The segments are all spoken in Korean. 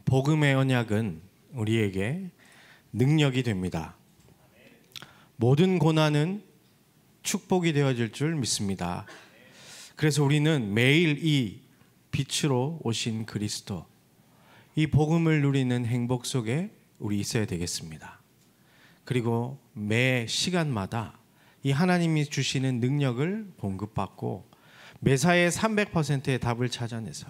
복음의 언약은 우리에게 능력이 됩니다. 모든 고난은 축복이 되어질 줄 믿습니다. 그래서 우리는 매일 이 빛으로 오신 그리스도, 이 복음을 누리는 행복 속에 우리 있어야 되겠습니다. 그리고 매 시간마다 이 하나님이 주시는 능력을 공급받고 매사에 300%의 답을 찾아내서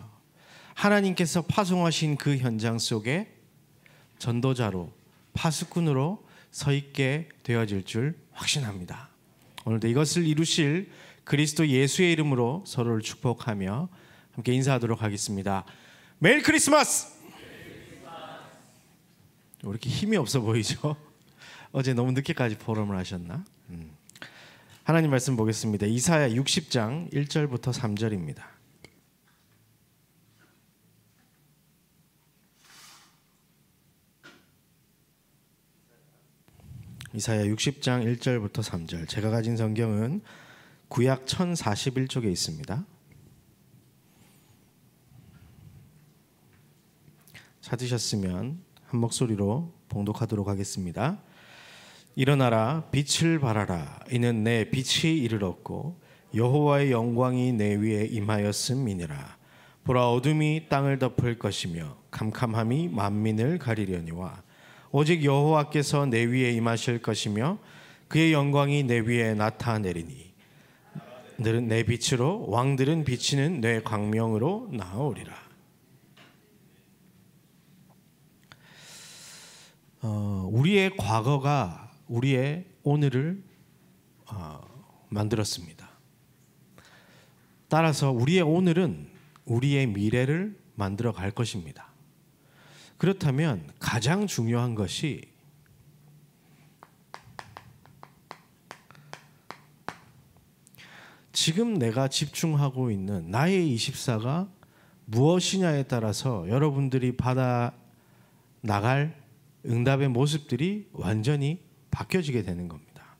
하나님께서 파송하신 그 현장 속에 전도자로, 파수꾼으로 서 있게 되어질 줄 확신합니다. 오늘도 이것을 이루실 그리스도 예수의 이름으로 서로를 축복하며 함께 인사하도록 하겠습니다. 메리 크리스마스! 왜 이렇게 힘이 없어 보이죠? 어제 너무 늦게까지 포럼을 하셨나? 하나님 말씀 보겠습니다. 이사야 60장 1절부터 3절입니다. 이사야 60장 1절부터 3절. 제가 가진 성경은 구약 1041쪽에 있습니다. 찾으셨으면 한 목소리로 봉독하도록 하겠습니다. 일어나라, 빛을 발하라. 이는 내 빛이 이르렀고 여호와의 영광이 내 위에 임하였음이니라. 보라, 어둠이 땅을 덮을 것이며 캄캄함이 만민을 가리려니와 오직 여호와께서 내 위에 임하실 것이며 그의 영광이 내 위에 나타내리니 내 빛으로 왕들은 비치는 내 광명으로 나아오리라. 우리의 과거가 우리의 오늘을 만들었습니다. 따라서 우리의 오늘은 우리의 미래를 만들어 갈 것입니다. 그렇다면 가장 중요한 것이 지금 내가 집중하고 있는 나의 24가 무엇이냐에 따라서 여러분들이 받아 나갈 응답의 모습들이 완전히 바뀌어지게 되는 겁니다.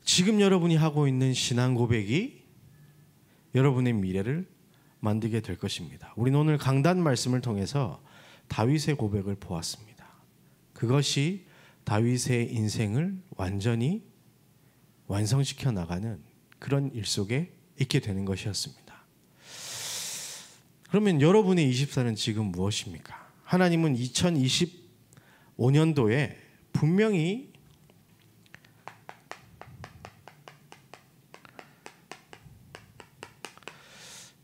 지금 여러분이 하고 있는 신앙 고백이 여러분의 미래를 만들게 될 것입니다. 우리는 오늘 강단 말씀을 통해서 다윗의 고백을 보았습니다. 그것이 다윗의 인생을 완전히 완성시켜 나가는 그런 일 속에 있게 되는 것이었습니다. 그러면 여러분의 24는 지금 무엇입니까? 하나님은 2025년도에 분명히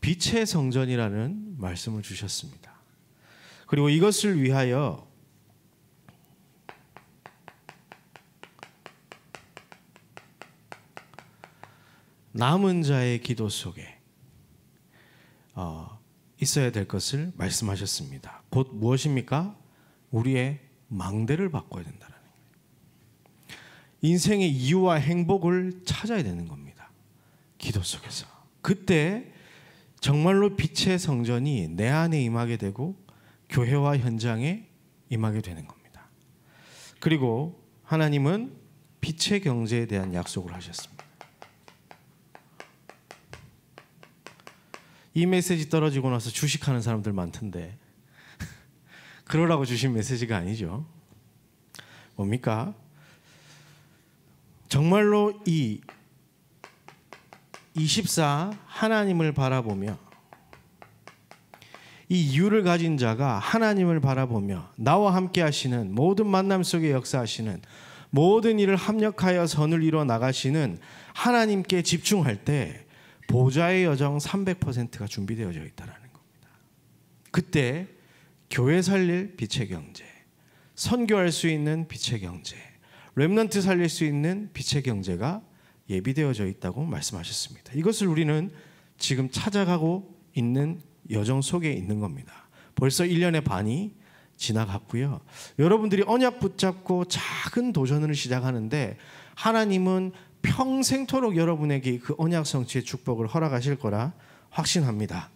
빛의 성전이라는 말씀을 주셨습니다. 그리고 이것을 위하여 남은 자의 기도 속에 있어야 될 것을 말씀하셨습니다. 곧 무엇입니까? 우리의 망대를 바꿔야 된다는 거예요. 인생의 이유와 행복을 찾아야 되는 겁니다. 기도 속에서. 그때 정말로 빛의 성전이 내 안에 임하게 되고 교회와 현장에 임하게 되는 겁니다. 그리고 하나님은 빛의 경제에 대한 약속을 하셨습니다. 이 메시지 떨어지고 나서 주식하는 사람들 많던데 그러라고 주신 메시지가 아니죠. 뭡니까? 정말로 이 24 하나님을 바라보며 이 이유를 가진 자가 하나님을 바라보며 나와 함께 하시는 모든 만남 속에 역사하시는 모든 일을 합력하여 선을 이루어 나가시는 하나님께 집중할 때 보좌의 여정 300%가 준비되어져 있다는 겁니다. 그때 교회 살릴 빛의 경제, 선교할 수 있는 빛의 경제, 렘넌트 살릴 수 있는 빛의 경제가 예비되어져 있다고 말씀하셨습니다. 이것을 우리는 지금 찾아가고 있는 여정 속에 있는 겁니다. 벌써 1년의 반이 지나갔고요. 여러분들이 언약 붙잡고 작은 도전을 시작하는데 하나님은 평생토록 여러분에게 그 언약 성취의 축복을 허락하실 거라 확신합니다.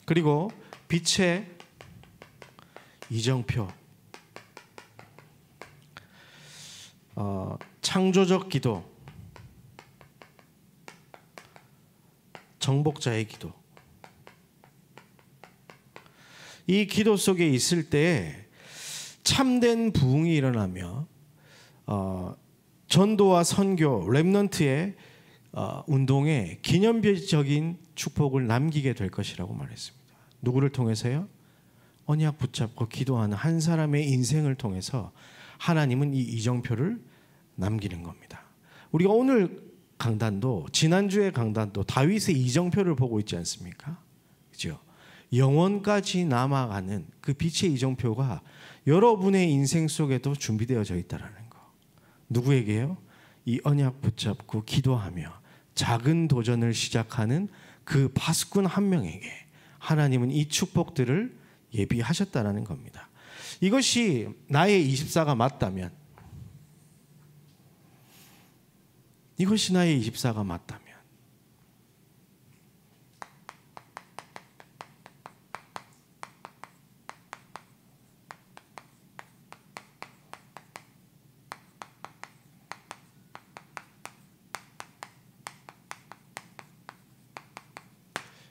그리고 빛의 이정표, 창조적 기도, 정복자의 기도, 이 기도 속에 있을 때 참된 부흥이 일어나며 전도와 선교, 렘넌트의 운동에 기념비적인 축복을 남기게 될 것이라고 말했습니다. 누구를 통해서요? 언약 붙잡고 기도하는 한 사람의 인생을 통해서 하나님은 이 이정표를 남기는 겁니다. 우리가 오늘 강단도, 지난주의 강단도 다윗의 이정표를 보고 있지 않습니까? 그죠? 영원까지 남아가는 그 빛의 이정표가 여러분의 인생 속에도 준비되어져 있다는 거. 누구에게요? 이 언약 붙잡고 기도하며 작은 도전을 시작하는 그 파수꾼 한 명에게 하나님은 이 축복들을 예비하셨다는 겁니다. 이것이 나의 24가 맞다면, 이것이 나의 24가 맞다면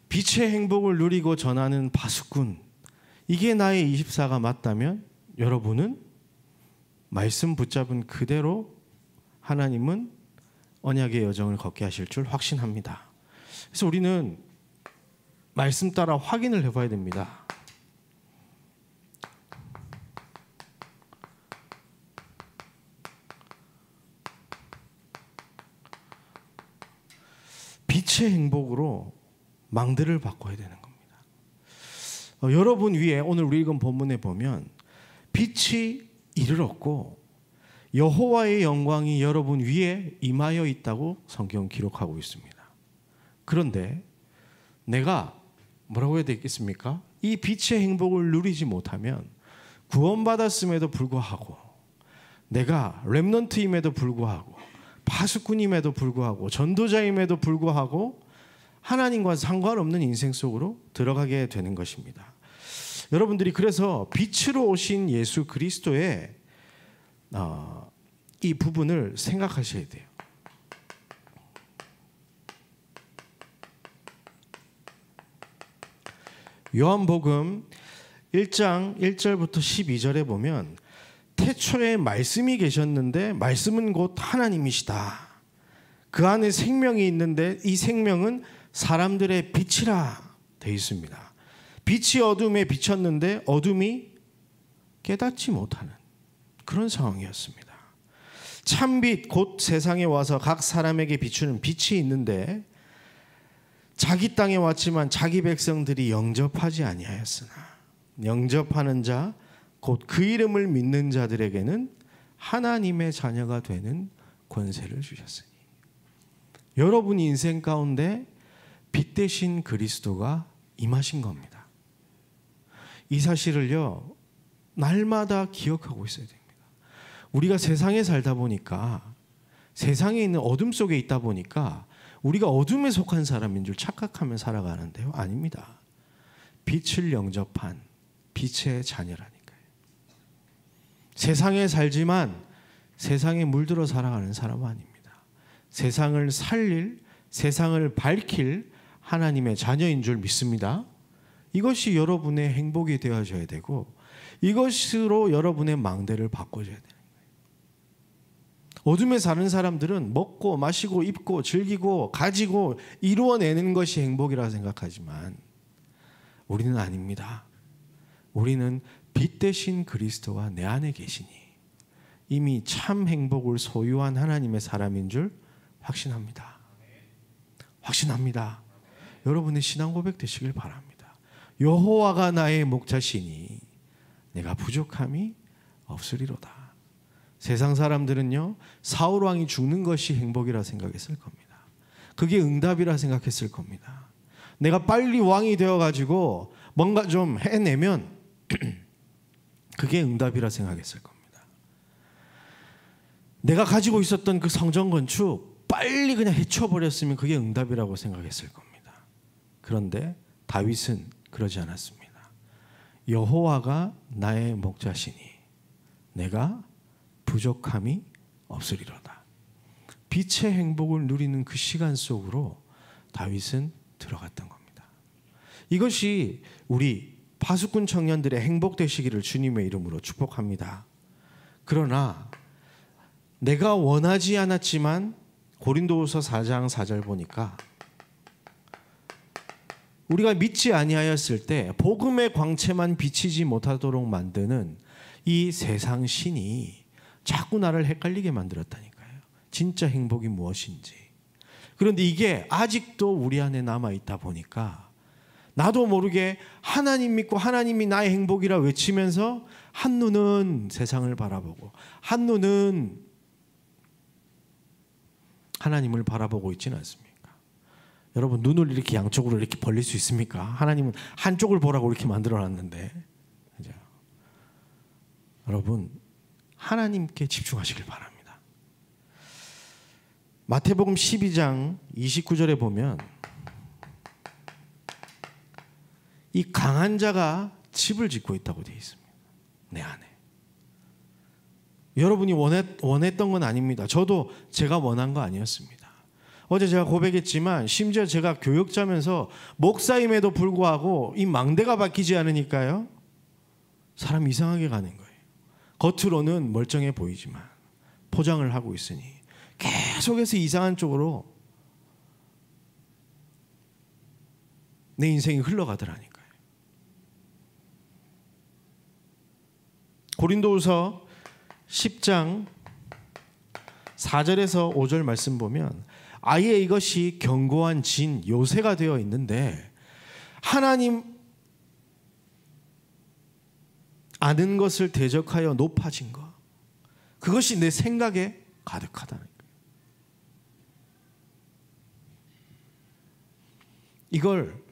빛의 행복을 누리고 전하는 파수꾼, 이게 나의 24가 맞다면 여러분은 말씀 붙잡은 그대로 하나님은 언약의 여정을 걷게 하실 줄 확신합니다. 그래서 우리는 말씀 따라 확인을 해봐야 됩니다. 빛의 행복으로 망대를 바꿔야 되는 겁니다. 여러분 위에 오늘 우리 읽은 본문에 보면 빛이 이르렀고 여호와의 영광이 여러분 위에 임하여 있다고 성경 기록하고 있습니다. 그런데 내가 뭐라고 해야 되겠습니까? 이 빛의 행복을 누리지 못하면 구원받았음에도 불구하고, 내가 렘넌트임에도 불구하고, 파수꾼임에도 불구하고, 전도자임에도 불구하고 하나님과 상관없는 인생 속으로 들어가게 되는 것입니다. 여러분들이 그래서 빛으로 오신 예수 그리스도의 이 부분을 생각하셔야 돼요. 요한복음 1장 1절부터 12절에 보면 태초에 말씀이 계셨는데 말씀은 곧 하나님이시다. 그 안에 생명이 있는데 이 생명은 사람들의 빛이라 되어 있습니다. 빛이 어둠에 비쳤는데 어둠이 깨닫지 못하는 그런 상황이었습니다. 참빛 곧 세상에 와서 각 사람에게 비추는 빛이 있는데 자기 땅에 왔지만 자기 백성들이 영접하지 아니하였으나 영접하는 자 곧 그 이름을 믿는 자들에게는 하나님의 자녀가 되는 권세를 주셨으니. 여러분 인생 가운데 빛 대신 그리스도가 임하신 겁니다. 이 사실을요, 날마다 기억하고 있어야 됩니다. 우리가 세상에 살다 보니까, 세상에 있는 어둠 속에 있다 보니까 우리가 어둠에 속한 사람인 줄 착각하며 살아가는데요, 아닙니다. 빛을 영접한 빛의 자녀라니까요. 세상에 살지만 세상에 물들어 살아가는 사람은 아닙니다. 세상을 살릴, 세상을 밝힐 하나님의 자녀인 줄 믿습니다. 이것이 여러분의 행복이 되어져야 되고 이것으로 여러분의 망대를 바꿔줘야 되는 거예요. 어둠에 사는 사람들은 먹고 마시고 입고 즐기고 가지고 이루어내는 것이 행복이라 생각하지만 우리는 아닙니다. 우리는 빛 대신 그리스도가 내 안에 계시니 이미 참 행복을 소유한 하나님의 사람인 줄 확신합니다. 확신합니다. 여러분의 신앙 고백 되시길 바랍니다. 여호와가 나의 목자시니 내가 부족함이 없으리로다. 세상 사람들은요, 사울 왕이 죽는 것이 행복이라 생각했을 겁니다. 그게 응답이라 생각했을 겁니다. 내가 빨리 왕이 되어가지고 뭔가 좀 해내면 그게 응답이라 생각했을 겁니다. 내가 가지고 있었던 그 성전 건축 빨리 그냥 해쳐버렸으면 그게 응답이라고 생각했을 겁니다. 그런데 다윗은 그러지 않았습니다. 여호와가 나의 목자시니 내가 부족함이 없으리로다. 빛의 행복을 누리는 그 시간 속으로 다윗은 들어갔던 겁니다. 이것이 우리 파수꾼 청년들의 행복되시기를 주님의 이름으로 축복합니다. 그러나 내가 원하지 않았지만 고린도후서 4장 4절 보니까 우리가 믿지 아니하였을 때 복음의 광채만 비치지 못하도록 만드는 이 세상 신이 자꾸 나를 헷갈리게 만들었다니까요. 진짜 행복이 무엇인지. 그런데 이게 아직도 우리 안에 남아있다 보니까 나도 모르게 하나님 믿고 하나님이 나의 행복이라 외치면서 한눈은 세상을 바라보고 한눈은 하나님을 바라보고 있지는 않습니까? 여러분, 눈을 이렇게 양쪽으로 이렇게 벌릴 수 있습니까? 하나님은 한쪽을 보라고 이렇게 만들어놨는데. 그죠? 여러분, 하나님께 집중하시길 바랍니다. 마태복음 12장 29절에 보면 이 강한 자가 집을 짓고 있다고 되어 있습니다. 내 안에. 여러분이 원했던 건 아닙니다. 저도 제가 원한 거 아니었습니다. 어제 제가 고백했지만 심지어 제가 교역자면서 목사임에도 불구하고 이 망대가 바뀌지 않으니까요. 사람 이상하게 가는 거예요. 겉으로는 멀쩡해 보이지만 포장을 하고 있으니 계속해서 이상한 쪽으로 내 인생이 흘러가더라니까요. 고린도후서 10장 4절에서 5절 말씀 보면 아예 이것이 견고한 진, 요새가 되어 있는데 하나님 아는 것을 대적하여 높아진 것, 그것이 내 생각에 가득하다는 거예요. 이걸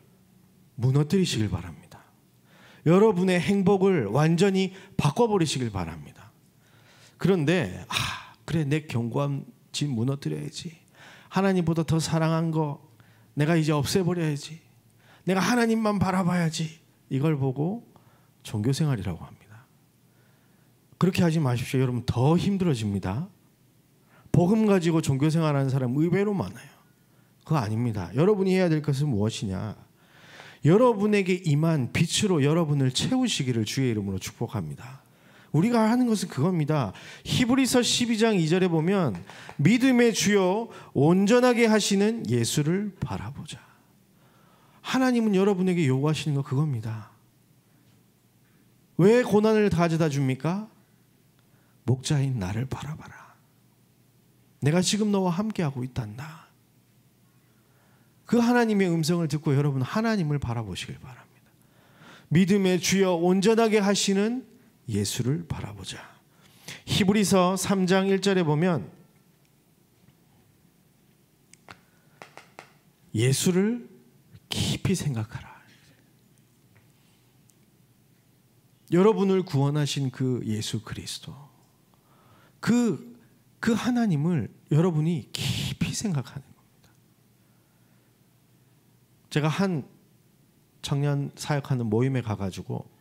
무너뜨리시길 바랍니다. 여러분의 행복을 완전히 바꿔버리시길 바랍니다. 그런데 그래, 내 견고한 진 무너뜨려야지. 하나님보다 더 사랑한 거 내가 이제 없애버려야지. 내가 하나님만 바라봐야지. 이걸 보고 종교생활이라고 합니다. 그렇게 하지 마십시오. 여러분, 더 힘들어집니다. 복음 가지고 종교생활하는 사람 의외로 많아요. 그거 아닙니다. 여러분이 해야 될 것은 무엇이냐? 여러분에게 임한 빛으로 여러분을 채우시기를 주의 이름으로 축복합니다. 우리가 하는 것은 그겁니다. 히브리서 12장 2절에 보면 믿음의 주요 온전하게 하시는 예수를 바라보자. 하나님은 여러분에게 요구하시는 거 그겁니다. 왜 고난을 가져다 줍니까? 목자인 나를 바라봐라. 내가 지금 너와 함께하고 있단다. 그 하나님의 음성을 듣고 여러분 하나님을 바라보시길 바랍니다. 믿음의 주여 온전하게 하시는 예수를 바라보자. 히브리서 3장 1절에 보면 예수를 깊이 생각하라. 여러분을 구원하신 그 예수 그리스도, 그 하나님을 여러분이 깊이 생각하는 겁니다. 제가 한 청년 사역하는 모임에 가가지고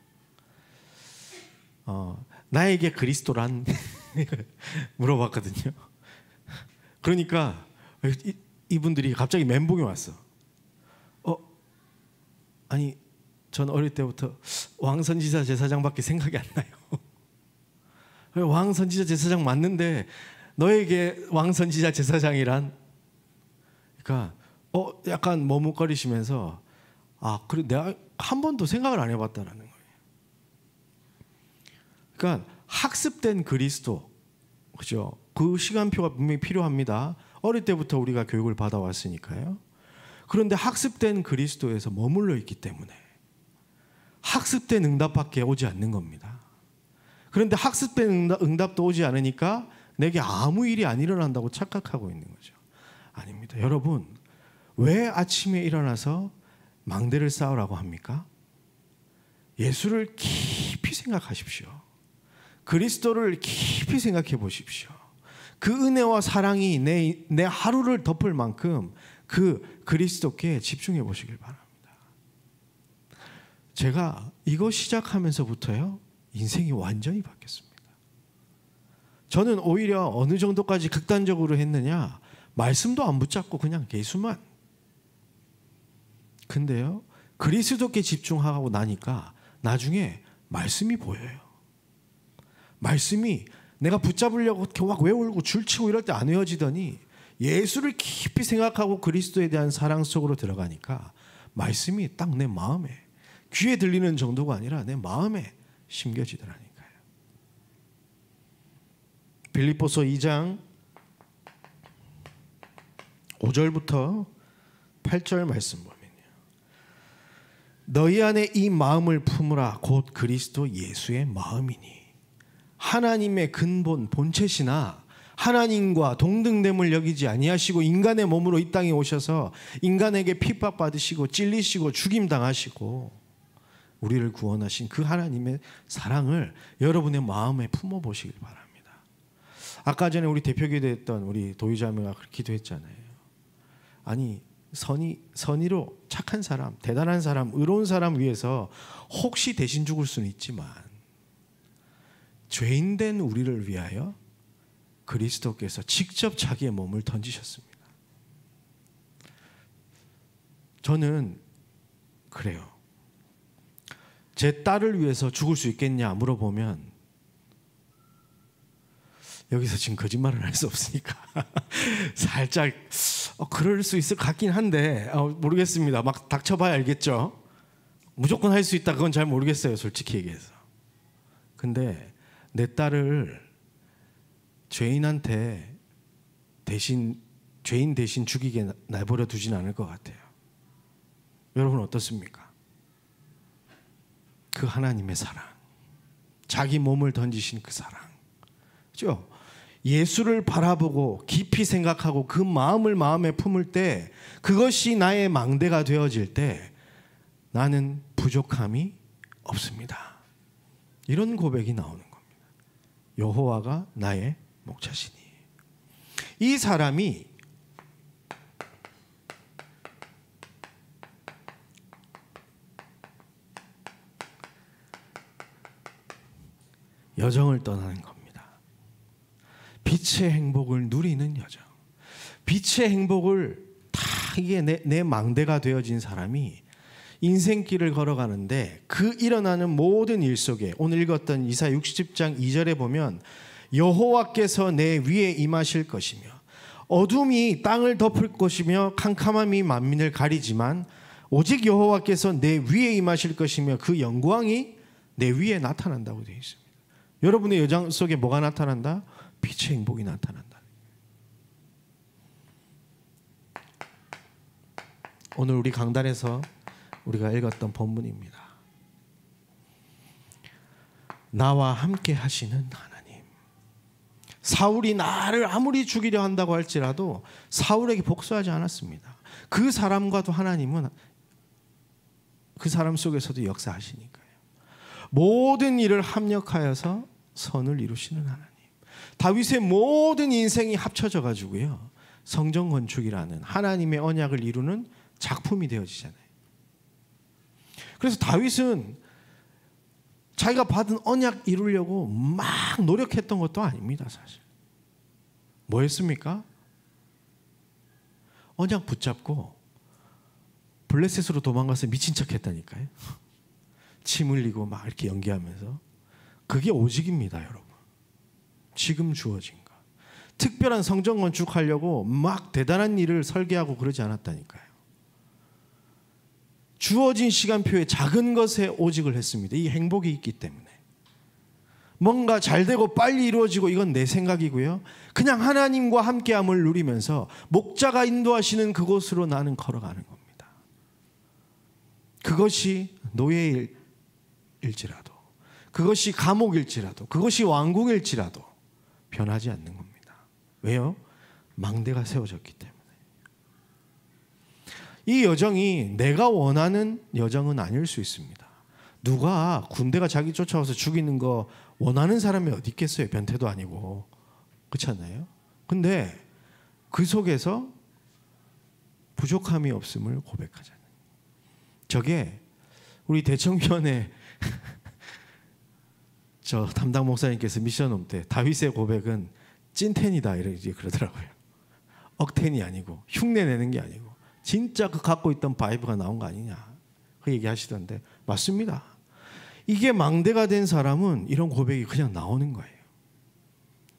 나에게 그리스도란 물어봤거든요. 그러니까 이분들이 갑자기 멘붕이 왔어. 아니, 전 어릴 때부터 왕선지자 제사장밖에 생각이 안 나요. 왕선지자 제사장 맞는데 너에게 왕선지자 제사장이란? 그러니까 약간 머뭇거리시면서 그래, 내가 한 번도 생각을 안 해봤다라는 거예요. 그러니까 학습된 그리스도, 그죠? 그 시간표가 분명히 필요합니다. 어릴 때부터 우리가 교육을 받아왔으니까요. 그런데 학습된 그리스도에서 머물러 있기 때문에 학습된 응답밖에 오지 않는 겁니다. 그런데 학습된 응답도 오지 않으니까 내게 아무 일이 안 일어난다고 착각하고 있는 거죠. 아닙니다. 여러분, 왜 아침에 일어나서 망대를 쌓으라고 합니까? 예수를 깊이 생각하십시오. 그리스도를 깊이 생각해 보십시오. 그 은혜와 사랑이 내 하루를 덮을 만큼 그 그리스도께 집중해 보시길 바랍니다. 제가 이거 시작하면서부터요, 인생이 완전히 바뀌었습니다. 저는 오히려 어느 정도까지 극단적으로 했느냐, 말씀도 안 붙잡고 그냥 예수만. 근데요, 그리스도께 집중하고 나니까 나중에 말씀이 보여요. 말씀이 내가 붙잡으려고 막 외우고 줄치고 이럴 때 안 외워지더니 예수를 깊이 생각하고 그리스도에 대한 사랑 속으로 들어가니까 말씀이 딱 내 마음에, 귀에 들리는 정도가 아니라 내 마음에 심겨지더라니까요. 빌립보서 2장 5절부터 8절 말씀 보면요. 너희 안에 이 마음을 품으라. 곧 그리스도 예수의 마음이니 하나님의 근본 본체시나 하나님과 동등됨을 여기지 아니하시고 인간의 몸으로 이 땅에 오셔서 인간에게 핍박받으시고 찔리시고 죽임당하시고 우리를 구원하신 그 하나님의 사랑을 여러분의 마음에 품어보시길 바랍니다. 아까 전에 우리 대표기도했던 우리 도의자매가 그렇게 기도했잖아요. 아니 선의로 착한 사람, 대단한 사람, 의로운 사람 위해서 혹시 대신 죽을 수는 있지만 죄인된 우리를 위하여 그리스도께서 직접 자기의 몸을 던지셨습니다. 저는 그래요. 제 딸을 위해서 죽을 수 있겠냐 물어보면 여기서 지금 거짓말을 할 수 없으니까 살짝 그럴 수 있을 것 같긴 한데 모르겠습니다. 막 닥쳐봐야 알겠죠. 무조건 할 수 있다 그건 잘 모르겠어요. 솔직히 얘기해서. 근데 내 딸을 죄인한테 죄인 대신 죽이게 내버려 두진 않을 것 같아요. 여러분 어떻습니까? 그 하나님의 사랑, 자기 몸을 던지신 그 사랑, 그렇죠? 예수를 바라보고 깊이 생각하고 그 마음을 마음에 품을 때 그것이 나의 망대가 되어질 때 나는 부족함이 없습니다. 이런 고백이 나오는 겁니다. 여호와가 나의 목자시니. 이 사람이 여정을 떠나는 겁니다. 빛의 행복을 누리는 여정. 빛의 행복을 다 이게 내 망대가 되어진 사람이 인생길을 걸어가는데 그 일어나는 모든 일 속에 오늘 읽었던 이사야 60장 2절에 보면 여호와께서 내 위에 임하실 것이며 어둠이 땅을 덮을 것이며 캄캄함이 만민을 가리지만 오직 여호와께서 내 위에 임하실 것이며 그 영광이 내 위에 나타난다고 되어 있습니다. 여러분의 여정 속에 뭐가 나타난다? 빛의 행복이 나타난다. 오늘 우리 강단에서 우리가 읽었던 본문입니다. 나와 함께 하시는 하나님. 사울이 나를 아무리 죽이려 한다고 할지라도 사울에게 복수하지 않았습니다. 그 사람과도 하나님은 그 사람 속에서도 역사하시니까요. 모든 일을 합력하여서 선을 이루시는 하나님. 다윗의 모든 인생이 합쳐져 가지고요. 성전 건축이라는 하나님의 언약을 이루는 작품이 되어지잖아요. 그래서 다윗은 자기가 받은 언약 이루려고 막 노력했던 것도 아닙니다. 사실 뭐 했습니까? 언약 붙잡고 블레셋으로 도망가서 미친 척 했다니까요. 침 흘리고 막 이렇게 연기하면서. 그게 오직입니다, 여러분. 지금 주어진 것. 특별한 성전 건축하려고 막 대단한 일을 설계하고 그러지 않았다니까요. 주어진 시간표에 작은 것에 오직을 했습니다. 이 행복이 있기 때문에. 뭔가 잘 되고 빨리 이루어지고 이건 내 생각이고요. 그냥 하나님과 함께함을 누리면서 목자가 인도하시는 그곳으로 나는 걸어가는 겁니다. 그것이 노예일지라도, 그것이 감옥일지라도, 그것이 왕궁일지라도 변하지 않는 겁니다. 왜요? 망대가 세워졌기 때문에. 이 여정이 내가 원하는 여정은 아닐 수 있습니다. 누가 군대가 자기 쫓아와서 죽이는 거 원하는 사람이 어디 있겠어요? 변태도 아니고. 그렇지 않나요? 근데 그 속에서 부족함이 없음을 고백하잖아요. 저게 우리 대청변의 저 담당 목사님께서 미션홈 때 다윗의 고백은 찐텐이다 이렇게 그러더라고요. 억텐이 아니고 흉내 내는 게 아니고 진짜 그 갖고 있던 바이브가 나온 거 아니냐 그 얘기하시던데 맞습니다. 이게 망대가 된 사람은 이런 고백이 그냥 나오는 거예요.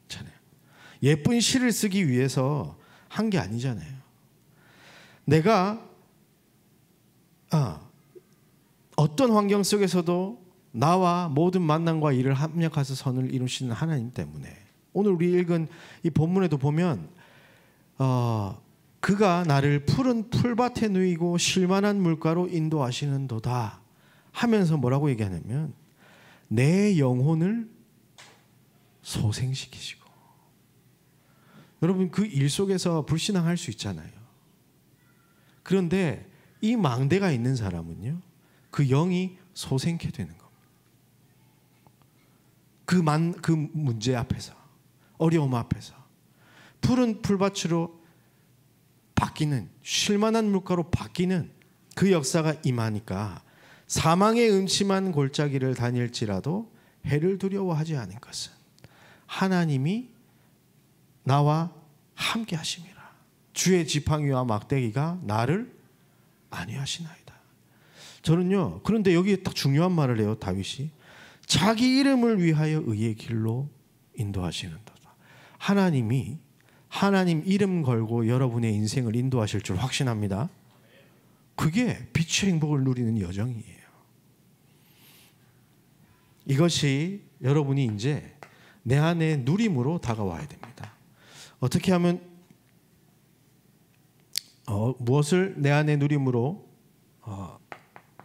그렇잖아요. 예쁜 시를 쓰기 위해서 한 게 아니잖아요. 내가 어떤 환경 속에서도 나와 모든 만남과 일을 합력하셔서 선을 이루시는 하나님 때문에 오늘 우리 읽은 이 본문에도 보면 그가 나를 푸른 풀밭에 누이고 쉴만한 물가로 인도하시는도다 하면서 뭐라고 얘기하냐면 내 영혼을 소생시키시고. 여러분 그 일 속에서 불신앙할 수 있잖아요. 그런데 이 망대가 있는 사람은요, 그 영이 소생케 되는 겁니다. 그 문제 앞에서, 어려움 앞에서 푸른 풀밭으로 바뀌는, 쉴만한 물가로 바뀌는 그 역사가 임하니까 사망의 음침한 골짜기를 다닐지라도 해를 두려워하지 않은 것은 하나님이 나와 함께 하심이라. 주의 지팡이와 막대기가 나를 안위하시나이다. 저는요, 그런데 여기에 딱 중요한 말을 해요. 다윗이 자기 이름을 위하여 의의 길로 인도하시는도다. 하나님이 하나님 이름 걸고 여러분의 인생을 인도하실 줄 확신합니다. 그게 빛의 행복을 누리는 여정이에요. 이것이 여러분이 이제 내 안에 누림으로 다가와야 됩니다. 어떻게 하면 무엇을 내 안에 누림으로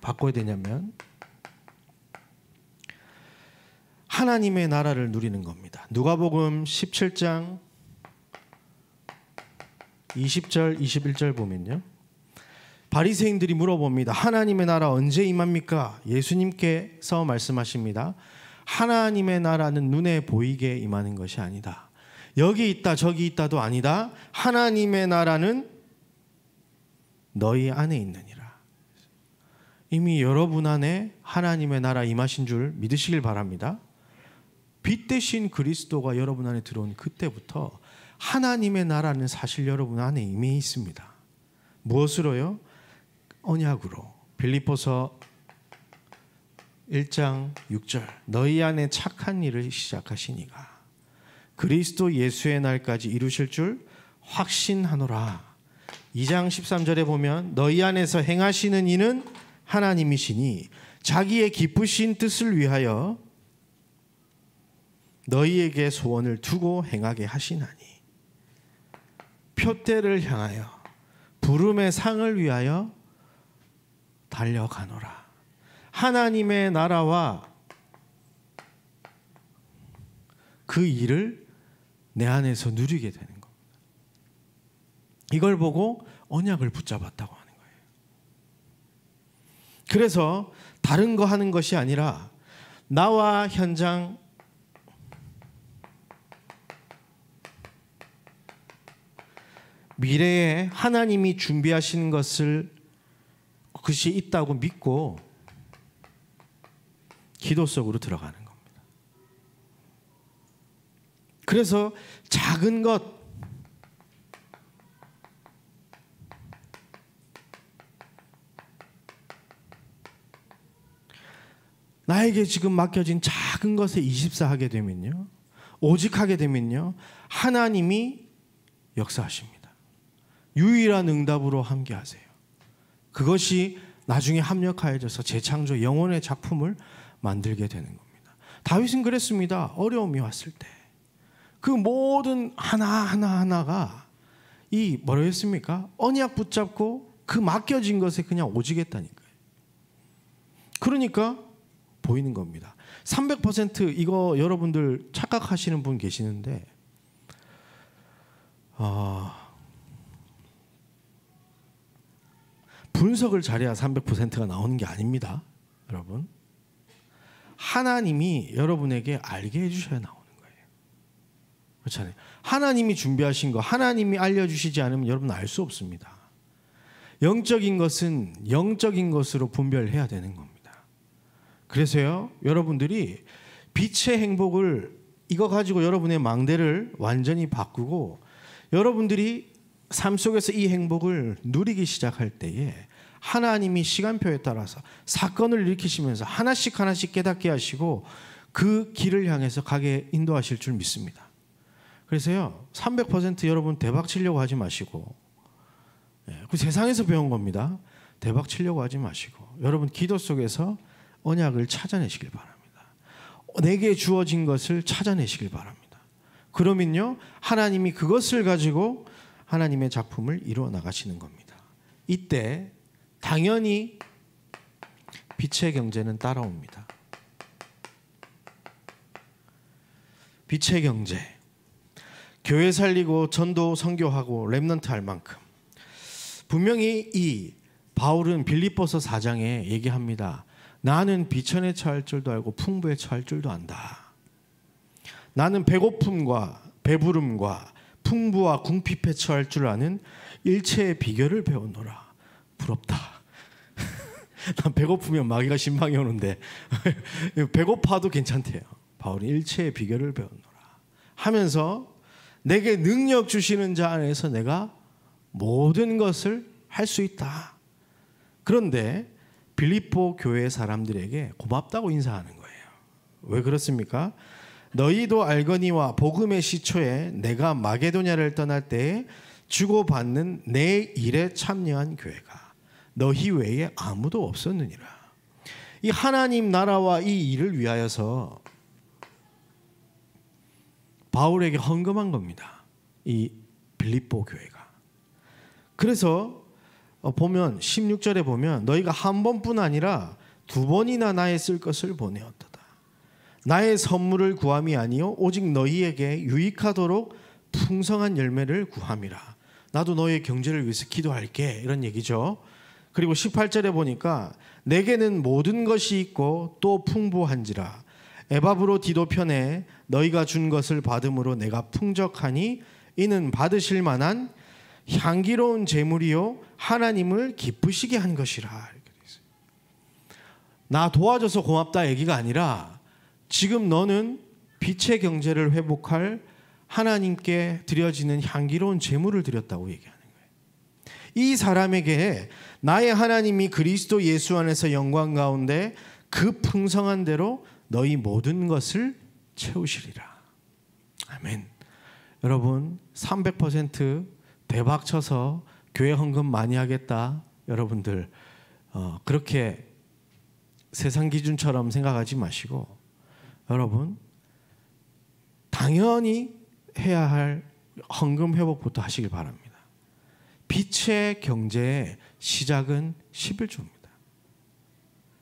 바꿔야 되냐면 하나님의 나라를 누리는 겁니다. 누가복음 17장 20절 21절 보면요, 바리새인들이 물어봅니다. 하나님의 나라 언제 임합니까? 예수님께서 말씀하십니다. 하나님의 나라는 눈에 보이게 임하는 것이 아니다. 여기 있다 저기 있다도 아니다. 하나님의 나라는 너희 안에 있느니라. 이미 여러분 안에 하나님의 나라 임하신 줄 믿으시길 바랍니다. 빛 대신 그리스도가 여러분 안에 들어온 그때부터 하나님의 나라는 사실 여러분 안에 임해 있습니다. 무엇으로요? 언약으로. 빌립보서 1장 6절 너희 안에 착한 일을 시작하시니가 그리스도 예수의 날까지 이루실 줄 확신하노라. 2장 13절에 보면 너희 안에서 행하시는 이는 하나님이시니 자기의 기쁘신 뜻을 위하여 너희에게 소원을 두고 행하게 하시나니 표대를 향하여 부름의 상을 위하여 달려가노라. 하나님의 나라와 그 일을 내 안에서 누리게 되는 겁니다. 이걸 보고 언약을 붙잡았다고 하는 거예요. 그래서 다른 거 하는 것이 아니라 나와 현장 미래에 하나님이 준비하신 것을 그것이 있다고 믿고 기도 속으로 들어가는 겁니다. 그래서 작은 것, 나에게 지금 맡겨진 작은 것에 24 하게 되면요, 오직 하게 되면요, 하나님이 역사하십니다. 유일한 응답으로 함께 하세요. 그것이 나중에 합력하여져서 재창조 영혼의 작품을 만들게 되는 겁니다. 다윗은 그랬습니다. 어려움이 왔을 때 그 모든 하나하나가 이 뭐라고 했습니까? 언약 붙잡고 그 맡겨진 것에 그냥 오직했다니까요. 그러니까 보이는 겁니다. 300% 이거 여러분들 착각하시는 분 계시는데 분석을 잘해야 300%가 나오는 게 아닙니다. 여러분, 하나님이 여러분에게 알게 해주셔야 나오는 거예요. 그렇잖아요. 하나님이 준비하신 거 하나님이 알려주시지 않으면 여러분 알 수 없습니다. 영적인 것은 영적인 것으로 분별해야 되는 겁니다. 그래서요, 여러분들이 빛의 행복을 이거 가지고 여러분의 망대를 완전히 바꾸고 여러분들이 삶 속에서 이 행복을 누리기 시작할 때에 하나님이 시간표에 따라서 사건을 일으키시면서 하나씩 하나씩 깨닫게 하시고 그 길을 향해서 가게 인도하실 줄 믿습니다. 그래서요, 300% 여러분 대박 치려고 하지 마시고, 그 세상에서 배운 겁니다. 대박 치려고 하지 마시고 여러분 기도 속에서 언약을 찾아내시길 바랍니다. 내게 주어진 것을 찾아내시길 바랍니다. 그러면요, 하나님이 그것을 가지고 하나님의 작품을 이루어 나가시는 겁니다. 이때 당연히 빛의 경제는 따라옵니다. 빛의 경제, 교회 살리고 전도 선교하고 렘넌트 할 만큼. 분명히 이 바울은 빌립보서 4장에 얘기합니다. 나는 비천에 처할 줄도 알고 풍부에 처할 줄도 안다. 나는 배고픔과 배부름과 풍부와 궁핍에 처할 줄 아는 일체의 비결을 배웠노라. 부럽다. 난 배고프면 마귀가 신방이 오는데 배고파도 괜찮대요. 바울이 일체의 비결을 배웠노라 하면서 내게 능력 주시는 자 안에서 내가 모든 것을 할 수 있다. 그런데 빌립보 교회 사람들에게 고맙다고 인사하는 거예요. 왜 그렇습니까? 너희도 알거니와 복음의 시초에 내가 마게도냐를 떠날 때에 주고받는 내 일에 참여한 교회가 너희 외에 아무도 없었느니라. 이 하나님 나라와 이 일을 위하여서 바울에게 헌금한 겁니다. 이 빌립보 교회가. 그래서 보면 16절에 보면 너희가 한 번뿐 아니라 두 번이나 나에 쓸 것을 보내었도다. 나의 선물을 구함이 아니요 오직 너희에게 유익하도록 풍성한 열매를 구함이라. 나도 너의 경제를 위해서 기도할게, 이런 얘기죠. 그리고 18절에 보니까 내게는 모든 것이 있고 또 풍부한지라. 에바브로 디도 편에 너희가 준 것을 받음으로 내가 풍족하니 이는 받으실 만한 향기로운 제물이요 하나님을 기쁘시게 한 것이라. 이렇게 돼 있어요. 나 도와줘서 고맙다 얘기가 아니라 지금 너는 빛의 경제를 회복할 하나님께 드려지는 향기로운 제물을 드렸다고 얘기하는 거예요. 이 사람에게 나의 하나님이 그리스도 예수 안에서 영광 가운데 그 풍성한 대로 너희 모든 것을 채우시리라. 아멘. 여러분 300% 대박 쳐서 교회 헌금 많이 하겠다, 여러분들 그렇게 세상 기준처럼 생각하지 마시고 여러분 당연히 해야 할 헌금 회복부터 하시길 바랍니다. 빛의 경제의 시작은 11조입니다.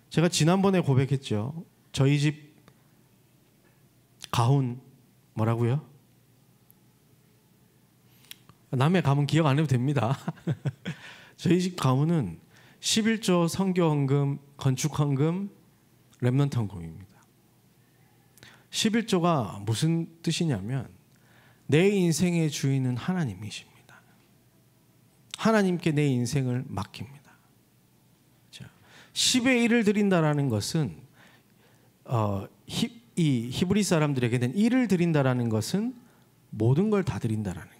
제가 지난번에 고백했죠. 저희 집 가훈 뭐라고요? 남의 가문 기억 안 해도 됩니다. 저희 집 가문은 11조 선교헌금, 건축헌금, 렘넌트 헌금입니다. 11조가 무슨 뜻이냐면 내 인생의 주인은 하나님이십니다. 하나님께 내 인생을 맡깁니다. 10의 1을 드린다라는 것은 이 히브리 사람들에게는 1을 드린다라는 것은 모든 걸 다 드린다라는 거예요.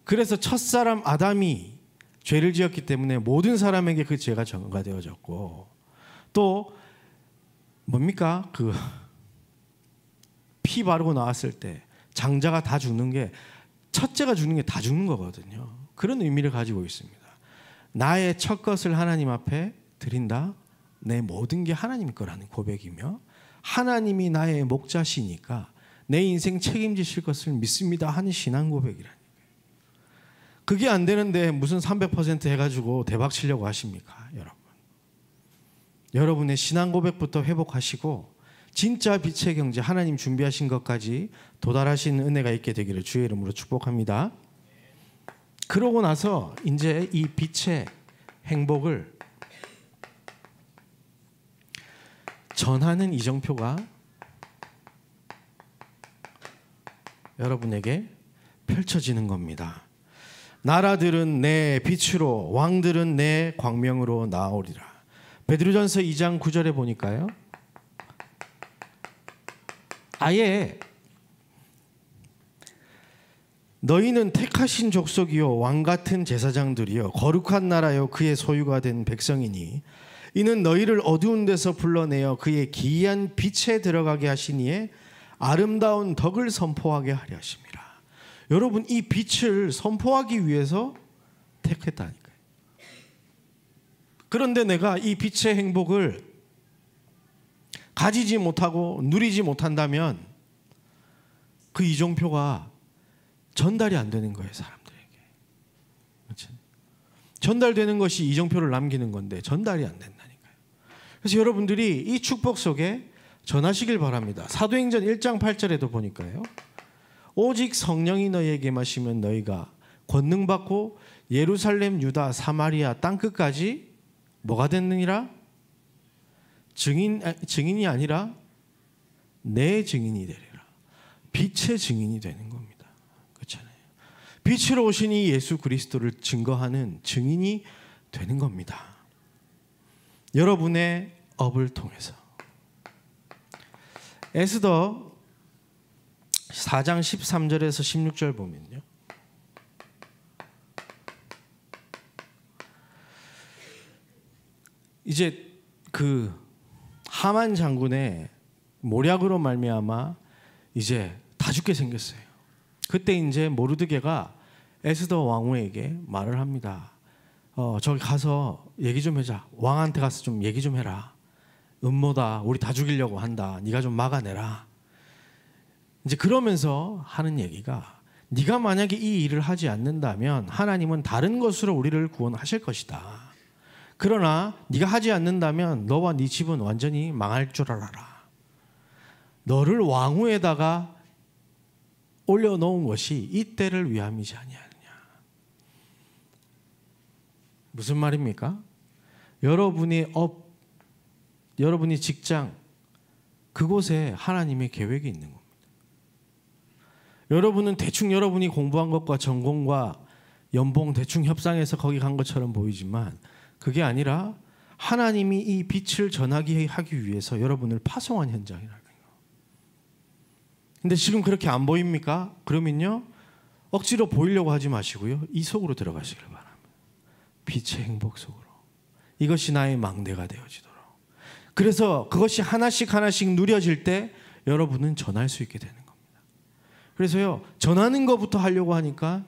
그래서 첫사람 아담이 죄를 지었기 때문에 모든 사람에게 그 죄가 전가되어졌고 또 뭡니까? 그 피 바르고 나왔을 때 장자가 다 죽는 게 첫째가 죽는 게 다 죽는 거거든요. 그런 의미를 가지고 있습니다. 나의 첫 것을 하나님 앞에 드린다. 내 모든 게 하나님 거라는 고백이며 하나님이 나의 목자시니까 내 인생 책임지실 것을 믿습니다 하는 신앙 고백이라는 거예요. 그게 안 되는데 무슨 300% 해가지고 대박 치려고 하십니까? 여러분. 여러분의 신앙 고백부터 회복하시고 진짜 빛의 경제 하나님 준비하신 것까지 도달하신 은혜가 있게 되기를 주의 이름으로 축복합니다. 그러고 나서 이제 이 빛의 행복을 전하는 이정표가 여러분에게 펼쳐지는 겁니다. 나라들은 내 빛으로 왕들은 내 광명으로 나오리라. 베드로전서 2장 9절에 보니까요. 아예 너희는 택하신 족속이요 왕 같은 제사장들이요 거룩한 나라요 그의 소유가 된 백성이니 이는 너희를 어두운 데서 불러내어 그의 기이한 빛에 들어가게 하시니에 아름다운 덕을 선포하게 하려 하심이라. 여러분, 이 빛을 선포하기 위해서 택했다니까요. 그런데 내가 이 빛의 행복을 가지지 못하고 누리지 못한다면 그 이정표가 전달이 안 되는 거예요, 사람들에게. 그렇죠? 전달되는 것이 이정표를 남기는 건데 전달이 안 된다니까요. 그래서 여러분들이 이 축복 속에 전하시길 바랍니다. 사도행전 1장 8절에도 보니까요. 오직 성령이 너희에게 마시면 너희가 권능 받고 예루살렘, 유다, 사마리아 땅끝까지 뭐가 됐느니라? 증인이 아니라 내 증인이 되리라. 빛의 증인이 되는 겁니다. 그렇잖아요. 빛으로 오신 이 예수 그리스도를 증거하는 증인이 되는 겁니다. 여러분의 업을 통해서. 에스더 4장 13절에서 16절 보면요. 이제 그 하만 장군의 모략으로 말미암아 이제 다 죽게 생겼어요. 그때 이제 모르드게가 에스더 왕후에게 말을 합니다. 저기 가서 얘기 좀 하자. 왕한테 가서 좀 얘기 좀 해라. 음모다. 우리 다 죽이려고 한다. 네가 좀 막아내라. 이제 그러면서 하는 얘기가 네가 만약에 이 일을 하지 않는다면 하나님은 다른 것으로 우리를 구원하실 것이다. 그러나 네가 하지 않는다면 너와 네 집은 완전히 망할 줄 알아라. 너를 왕후에다가 올려놓은 것이 이 때를 위함이지 아니하느냐. 무슨 말입니까? 여러분의 업, 여러분의 직장, 그곳에 하나님의 계획이 있는 겁니다. 여러분은 대충 여러분이 공부한 것과 전공과 연봉 대충 협상해서 거기 간 것처럼 보이지만 그게 아니라 하나님이 이 빛을 전하기 하기 위해서 여러분을 파송한 현장이라는 거예요. 근데 지금 그렇게 안 보입니까? 그러면요, 억지로 보이려고 하지 마시고요, 이 속으로 들어가시길 바랍니다. 빛의 행복 속으로. 이것이 나의 망대가 되어지도록. 그래서 그것이 하나씩 하나씩 누려질 때 여러분은 전할 수 있게 되는 겁니다. 그래서요, 전하는 것부터 하려고 하니까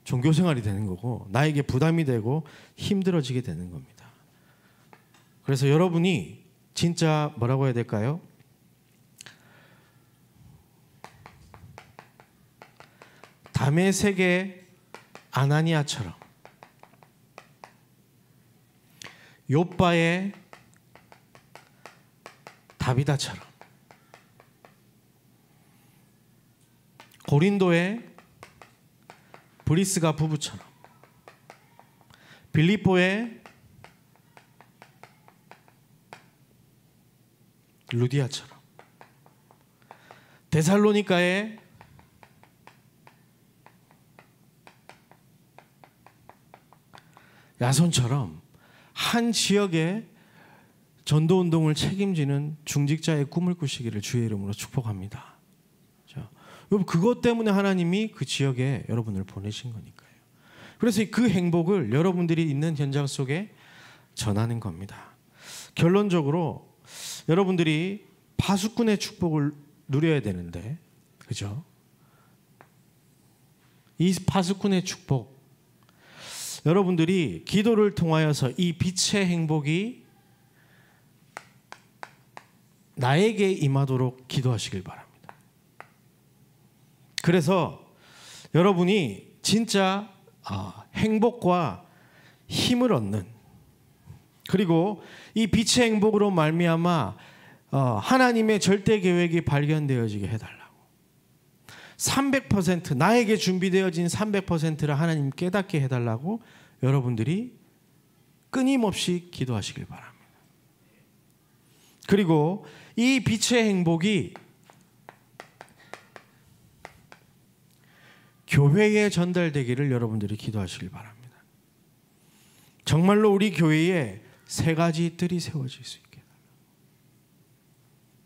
종교생활이 되는 거고 나에게 부담이 되고 힘들어지게 되는 겁니다. 그래서 여러분이 진짜 뭐라고 해야 될까요? 다메섹의 아나니아처럼, 욥바의 다비다처럼, 고린도의 브리스가 부부처럼, 빌립보의 루디아처럼, 데살로니가의 야손처럼 한 지역의 전도운동을 책임지는 중직자의 꿈을 꾸시기를 주의 이름으로 축복합니다. 여러분, 그것 때문에 하나님이 그 지역에 여러분을 보내신 거니까요. 그래서 그 행복을 여러분들이 있는 현장 속에 전하는 겁니다. 결론적으로 여러분들이 파수꾼의 축복을 누려야 되는데, 그죠? 이 파수꾼의 축복, 여러분들이 기도를 통하여서 이 빛의 행복이 나에게 임하도록 기도하시길 바랍니다. 그래서 여러분이 진짜 행복과 힘을 얻는, 그리고 이 빛의 행복으로 말미암아 하나님의 절대 계획이 발견되어지게 해달라고. 300% 나에게 준비되어진 300%를 하나님 깨닫게 해달라고 여러분들이 끊임없이 기도하시길 바랍니다. 그리고 이 빛의 행복이 교회에 전달되기를 여러분들이 기도하시길 바랍니다. 정말로 우리 교회에 세 가지 뜰이 세워질 수 있게,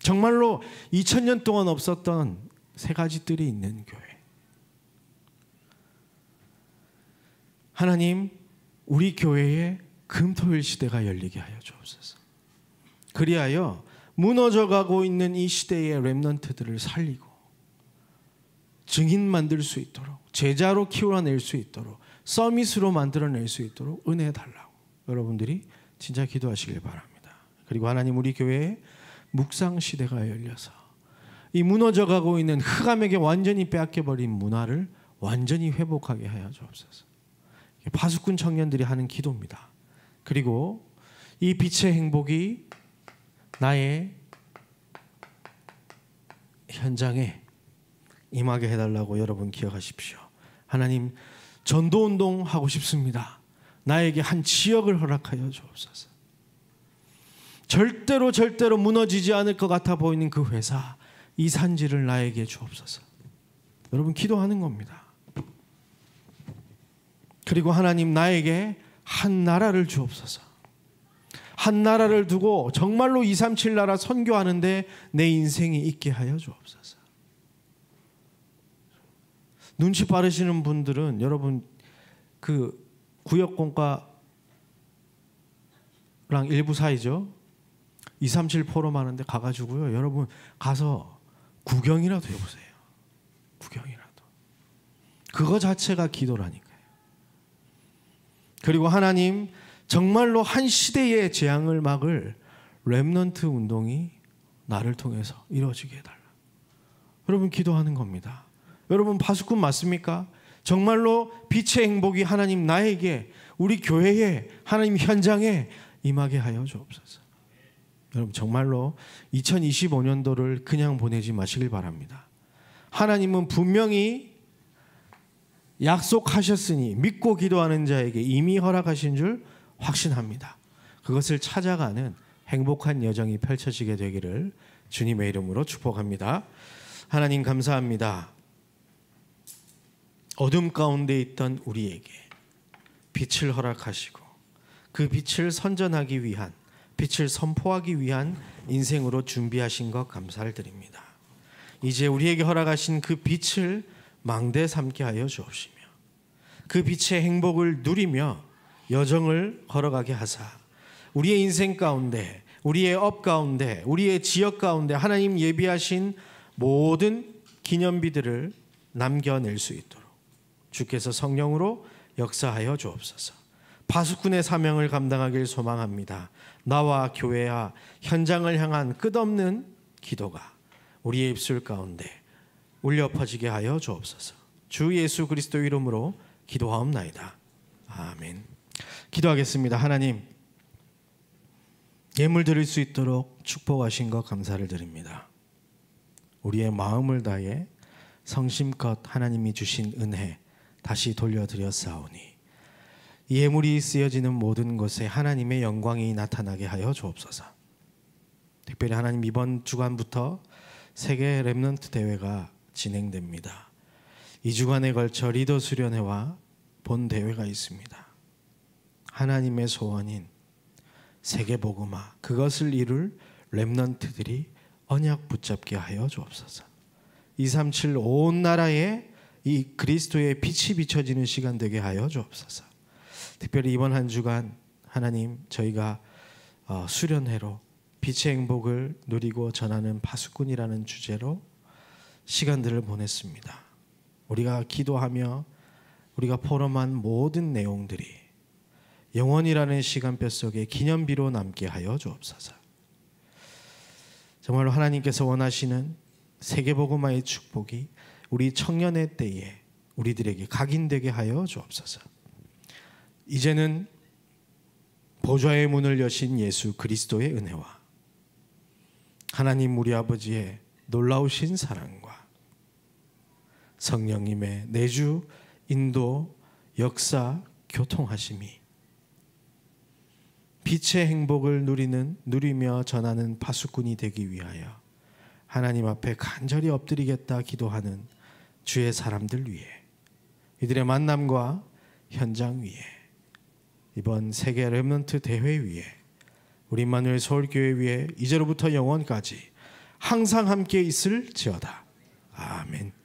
정말로 2000년 동안 없었던 세 가지 뜰이 있는 교회. 하나님 우리 교회에 금토일 시대가 열리게 하여 주옵소서. 그리하여 무너져가고 있는 이 시대의 렘넌트들을 살리고 증인 만들 수 있도록, 제자로 키워낼 수 있도록, 서밋으로 만들어낼 수 있도록 은혜 달라고 여러분들이 진짜 기도하시길 바랍니다. 그리고 하나님 우리 교회에 묵상 시대가 열려서 이 무너져가고 있는 흑암에게 완전히 빼앗겨버린 문화를 완전히 회복하게 하여 주옵소서. 파수꾼 청년들이 하는 기도입니다. 그리고 이 빛의 행복이 나의 현장에 임하게 해달라고 여러분 기억하십시오. 하나님 전도운동 하고 싶습니다. 나에게 한 지역을 허락하여 주옵소서. 절대로 무너지지 않을 것 같아 보이는 그 회사, 이 산지를 나에게 주옵소서. 여러분 기도하는 겁니다. 그리고 하나님 나에게 한 나라를 주옵소서. 한 나라를 두고 정말로 237 나라 선교하는데 내 인생이 있게 하여 주옵소서. 눈치 빠르시는 분들은 여러분 그 구역공과랑 일부 사이죠. 237 포럼 하는데 가가지고요. 여러분 가서 구경이라도 해보세요. 구경이라도. 그거 자체가 기도라니까요. 그리고 하나님 정말로 한 시대의 재앙을 막을 렘넌트 운동이 나를 통해서 이루어지게 해달라. 여러분 기도하는 겁니다. 여러분 파수꾼 맞습니까? 정말로 빛의 행복이 하나님 나에게, 우리 교회에, 하나님 현장에 임하게 하여 주옵소서. 여러분 정말로 2025년도를 그냥 보내지 마시길 바랍니다. 하나님은 분명히 약속하셨으니 믿고 기도하는 자에게 이미 허락하신 줄 확신합니다. 그것을 찾아가는 행복한 여정이 펼쳐지게 되기를 주님의 이름으로 축복합니다. 하나님 감사합니다. 어둠 가운데 있던 우리에게 빛을 허락하시고 그 빛을 선전하기 위한, 빛을 선포하기 위한 인생으로 준비하신 것 감사를 드립니다. 이제 우리에게 허락하신 그 빛을 망대 삼게 하여 주옵시며 그 빛의 행복을 누리며 여정을 걸어가게 하사 우리의 인생 가운데, 우리의 업 가운데, 우리의 지역 가운데 하나님 예비하신 모든 기념비들을 남겨낼 수 있도록 주께서 성령으로 역사하여 주옵소서. 파수꾼의 사명을 감당하길 소망합니다. 나와 교회와 현장을 향한 끝없는 기도가 우리의 입술 가운데 울려 퍼지게 하여 주옵소서. 주 예수 그리스도 이름으로 기도하옵나이다. 아멘. 기도하겠습니다. 하나님, 예물 드릴 수 있도록 축복하신 것 감사를 드립니다. 우리의 마음을 다해 성심껏 하나님이 주신 은혜 다시 돌려드렸사오니 이 예물이 쓰여지는 모든 곳에 하나님의 영광이 나타나게 하여 주옵소서. 특별히 하나님 이번 주간부터 세계 렘넌트 대회가 진행됩니다. 2주간에 걸쳐 리더 수련회와 본 대회가 있습니다. 하나님의 소원인 세계복음화, 그것을 이룰 렘넌트들이 언약 붙잡게 하여 주옵소서. 237 온 나라에 이 그리스도의 빛이 비춰지는 시간 되게 하여 주옵소서. 특별히 이번 한 주간 하나님 저희가 수련회로 빛의 행복을 누리고 전하는 파수꾼이라는 주제로 시간들을 보냈습니다. 우리가 기도하며 우리가 포럼한 모든 내용들이 영원이라는 시간표 속에 기념비로 남게 하여 주옵소서. 정말로 하나님께서 원하시는 세계복음화의 축복이 우리 청년의 때에 우리들에게 각인되게 하여 주옵소서. 이제는 보좌의 문을 여신 예수 그리스도의 은혜와 하나님 우리 아버지의 놀라우신 사랑과 성령님의 내주, 인도, 역사, 교통하심이 빛의 행복을 누리며 전하는 파수꾼이 되기 위하여 하나님 앞에 간절히 엎드리겠다 기도하는 주의 사람들 위해, 이들의 만남과 현장 위에, 이번 세계 렘넌트 대회 위에, 우리 임마누엘 서울교회 위에 이제로부터 영원까지 항상 함께 있을지어다. 아멘.